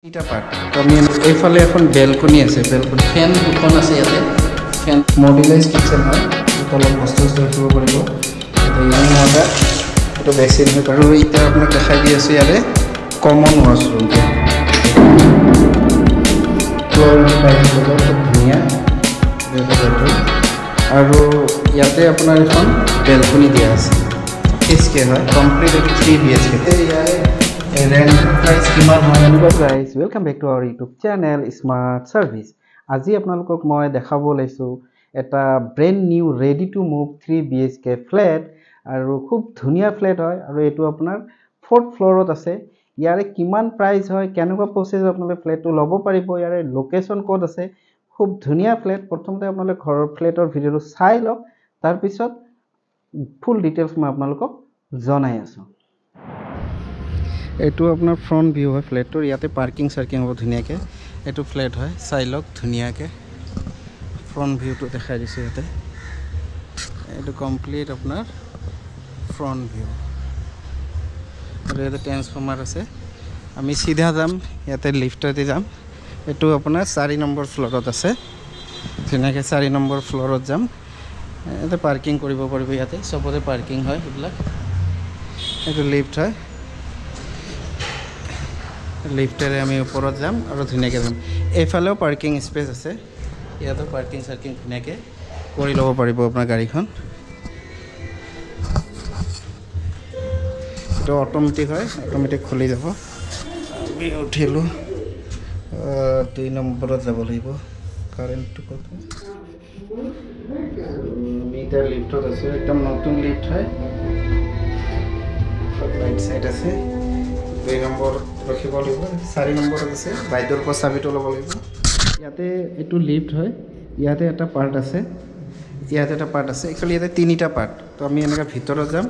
এটা পার্ট তো আমি এইফালে এখন বেলকনি আছে বেলকনি ফেন দুখন আছে ইয়াতে ফেন মডুলাইজ কিচেন হয় তলত বস্তু ৰাখিব পাৰিব এটা ইয়াং ওয়াটাৰ এটা বেচিন হয় আৰু এটা আপোনাক দেখাই দি আছো ইয়াতে কমন ওয়াশৰুম ফ্লোৰ টাইলছ লগা খুব ধুনীয়া আৰু ইয়াতে আপোনাৰ এখন বেলকনি দিয়া আছে এসকে হয় কমপ্লিট 3 BHK ইয়াৰে rent price কিমান হয় এনেকুৱা guys welcome back to our YouTube channel smart service আজি আপোনালোকক মই দেখাব লৈছো এটা brand new ready to move 3 BHK flat আৰু খুব ধুনীয়া ফ্ল্যাট হয় আৰু এটো আপোনাৰ 4th ফ্লোৰত আছে ইয়াৰে কিমান প্ৰাইস হয় কেনেকুৱা প্ৰসেস আপোনালোকে ফ্ল্যাটটো ল'ব পাৰিব ইয়াৰে লোকেশন কোড আছে খুব ধুনীয়া ফ্ল্যাট প্ৰথমতে আপোনালোকে ঘৰৰ ফ্ল্যাটৰ ভিডিওটো চাই লওক তাৰ পিছত ফুল ডিটেইলছ মই আপোনালোকক জনাই আছো এটো আপোনাৰ ফ্ৰন্ট ভিউ হয় ফ্ল্যাটৰ ইয়াতে পাৰ্কিং সাৰ্কিং হ'ব ধুনিয়াকে এটো ফ্ল্যাট হয় চাইলক ধুনিয়াকে ফ্ৰন্ট ভিউটো দেখাই দিছো ইয়াতে এটো কমপ্লিট আপোনাৰ ফ্ৰন্ট ভিউ আৰু ইয়াতে ট্ৰান্সফৰ্মাৰ আছে আমি সিধা যাম ইয়াতে লিফটেদি যাম এটো আপোনাৰ 4 নম্বৰ ফ্লোৰত আছে ধুনিয়াকে 4 নম্বৰ ফ্লোৰত যাম ইয়াতে পাৰ্কিং কৰিব পাৰিব ইয়াতে সবতে পাৰ্কিং হয় এইবিলাক এটো লিফট হয় লিফটেৰে আমি ওপৰত যাম আৰু ধুনিয়াকে যাম এফালেও পাৰ্কিং স্পেস আছে ইয়াতো পাৰ্কিং সাৰ্কিং ধুনিয়াকে কৰি ল'ব পাৰিব আপোনাৰ গাড়ীখন এটা অটোমেটিক হয় অটোমেটিক খুলি যাব আমি উঠিলো 2 নম্বৰত যাব লাগিব কাৰেন্টটো কত মিটাৰ লিফটত আছে একদম নতুন লিফট হয় ৰাইট সাইড আছে 2 নম্বৰ ৰখিব লাগিব 4 নম্বৰত আছে বাইদৰ পৰা চাবিটো ল'ব লাগিব ইয়াতে এটো লিফট হয় ইয়াতে এটা পাৰ্ট আছে ইয়াতে এটা পাৰ্ট আছে একচুয়ালি ইয়াতে তিনিটা পাৰ্ট তো আমি এনেকা ভিতৰত যাম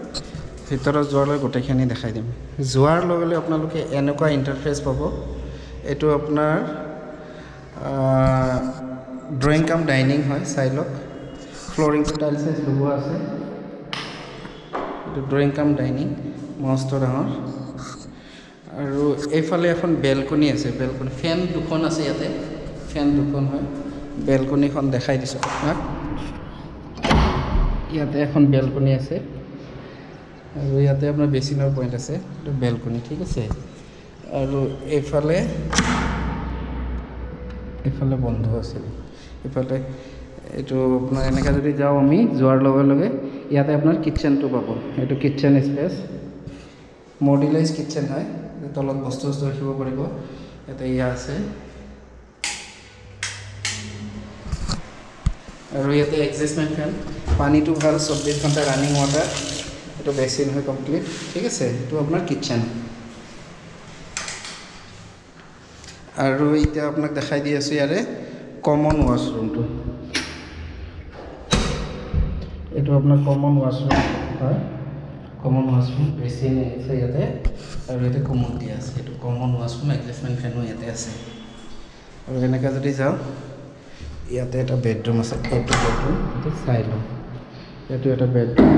ভিতৰত যোৱালৈ গোটেইখিনি দেখাই দিম যোৱাৰ লগে আপোনালোকে এনেকুৱা ইন্টাৰফেস পাব এটো আপোনাৰ ড্ৰয়িং কাম ডাইনিং হয় চাইলক ফ্লোৰিং টাইলছ লগোৱা আছে এটো ড্ৰয়িং কাম ডাইনিং মস্ত ডাঙৰ আৰু এইফালে এখন বেলকনি আছে বেলকনি ফেন দুখন আছে ইয়াতে ফেন দুখন হয় বেলকনিখন দেখাই দিছো আপোনাক ইয়াতে এখন বেলকনি আছে আৰু ইয়াতে আপোনাৰ বেচিনৰ পইণ্ট আছে এটা বেলকনি ঠিক আছে আৰু এইফালে বন্ধ আছে এইফালে এটো আপোনাৰ এনেকা যদি যাও আমি যোৱাৰ লগে লগে ইয়াতে আপোনাৰ কিচেনটো পাব এটো কিচেন স্পেস মডুলাইজ কিচেন হয় তলত বস্তু ৰাখিব পাৰিব এটা ইয়া আছে আৰু ইয়াতে এডজাস্টমেন্ট ফেন পানীটো ভাল 24 ঘণ্টা ৰানিং ওয়াটাৰ এটো বেচিন হয় কমপ্লিট ঠিক আছে এটো আপোনাৰ কিচেন আৰু এটা আপোনাক দেখাই দি আছো ইয়াৰে কমন ওয়াশৰুমটো এটো আপোনাৰ কমন ওয়াশৰুম হয় কমন ওয়াশৰুম বেচিন আছে ইয়াতে আৰু এটা কমন দিয়া আছে এটো কমন ওয়াশৰুম এডজাস্টমেন্ট ফেনো ইয়াতে আছে আৰু এনেকা যদি যাও ইয়াতে এটা বেডৰুম আছে এটো বেডৰুম এটো চাই লও এটো এটা বেডৰুম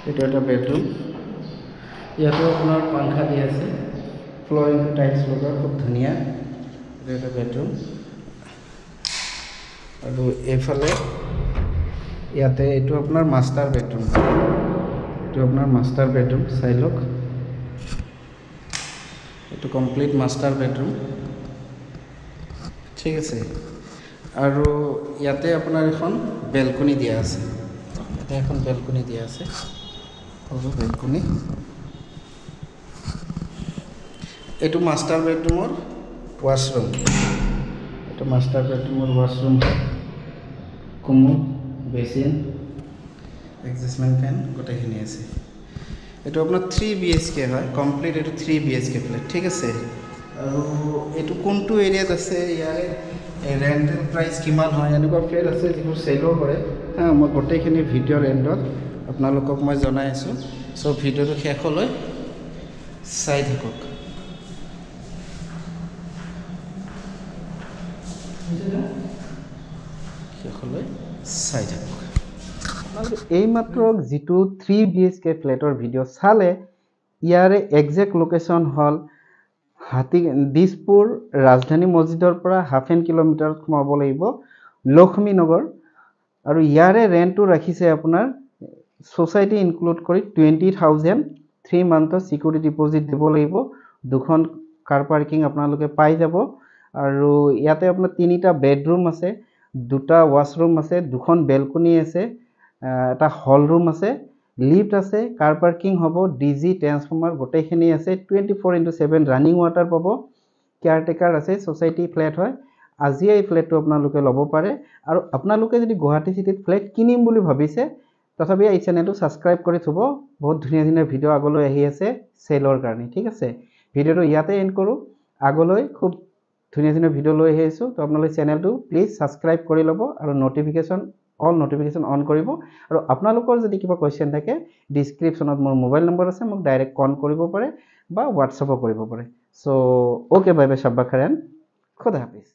এটো এটা বেডৰুম ইয়াতে আপোনাৰ পাংখা দিয়া আছে ফ্লোৰিং টাইলছ লগা খুব ধুনিয়া এটো এটা বেডৰুম আৰু এফালে ইয়াতে এটো আপোনাৰ মাস্টাৰ বেডৰুম এটো আপোনাৰ মাস্টাৰ বেডৰুম চাই লওক এটো কমপ্লিট মাস্টাৰ বেডৰুম ঠিক আছে আৰু ইয়াতে আপোনাৰ এখন বেলকনি দিয়া আছে এটা এখন বেলকনি দিয়া আছে সৰু বেলকনি এটো মাস্টাৰ বেডৰুমৰ ওয়াশৰুম এটো মাস্টাৰ বেডৰুমৰ ওয়াশৰুম কমন বেচিন এডজাস্টমেন্ট ফেন গোটেইখিনি আছে এটো আপোনাৰ 3 BHK হয় কমপ্লিট এটো 3 BHK ফ্ল্যাট ঠিক আছে আৰু এটো কোনটো এৰিয়াত আছে ইয়াৰে ৰেন্টেল প্ৰাইস কিমান হয় এনেকুৱা ফ্ল্যাট আছে যিবোৰ সেল কৰে মই গোটেইখিনি ভিডিওৰ এন্ডত আপোনালোকক মই জনাই আছো সো ভিডিওটো শেষলৈ চাই থাকক শেষলৈ চাই থাকক এই মাত্ৰ যেটো 3 BHK ফ্ল্যাটৰ ভিডিও চালে ইয়াৰে এক্সাক্ট লোকেশ্যন হ'ল দিছপুৰ ৰাজধানী মছজিদৰ পৰা হাফ এন কিলোমিটাৰত সোমাব লাগিব লক্ষ্মী নগৰ আৰু ইয়াৰে ৰেণ্টটো ৰাখিছে আপোনাৰ সোসাইটি ইনক্লুড কৰি 20,000 3 মান্থৰ সিকিউৰিটি ডিপোজিট দিব লাগিব দুখন কাৰ পাৰ্কিং আপোনালোকে পাই যাব আৰু ইয়াতে আপোনাৰ তিনিটা বেডৰুম আছে দুটা ওয়াশৰুম আছে দুখন বেলকনি আছে এটা হল ৰুম আছে লিফট আছে কাৰ পাৰ্কিং হ'ব ডিজি ট্ৰান্সফৰ্মাৰ গোটেইখিনি আছে 24/7 ৰানিং ৱাটাৰ পাব কেয়াৰটেকাৰ আছে সোসাইটি ফ্ল্যাট হয় আজি এই ফ্ল্যাটটো আপোনালোকে ল'ব পাৰে আৰু আপোনালোকে যদি গুৱাহাটী সিটিত ফ্ল্যাট কিনিম বুলি ভাবিছে তথাপি এই চেনেলটো সাবস্ক্ৰাইব কৰি থব বহুত ধুনীয়া ধুনীয়া ভিডিও আগলৈ আহি আছে সেলৰ কাৰণে ঠিক আছে ভিডিওটো ইয়াতে এন্ড কৰো আগলৈ খুব ধুনীয়া ধুনীয়া ভিডিও লৈ আহিছো তো আপোনালোকে চেনেলটো প্লিজ সাবস্ক্ৰাইব কৰি ল'ব আৰু অল নোটিফিকেশন অন কৰিব আৰু আপোনালোকৰ যদি কিবা কোৱেশ্চন থাকে ডেসক্ৰিপচনত মোৰ মোবাইল নম্বৰ আছে মোক ডাইৰেক্ট কল কৰিব পাৰে বা WhatsApp কৰিব পাৰে সো ওকে বাই বাই শাব্বা খাৰান খুদা হাফেজ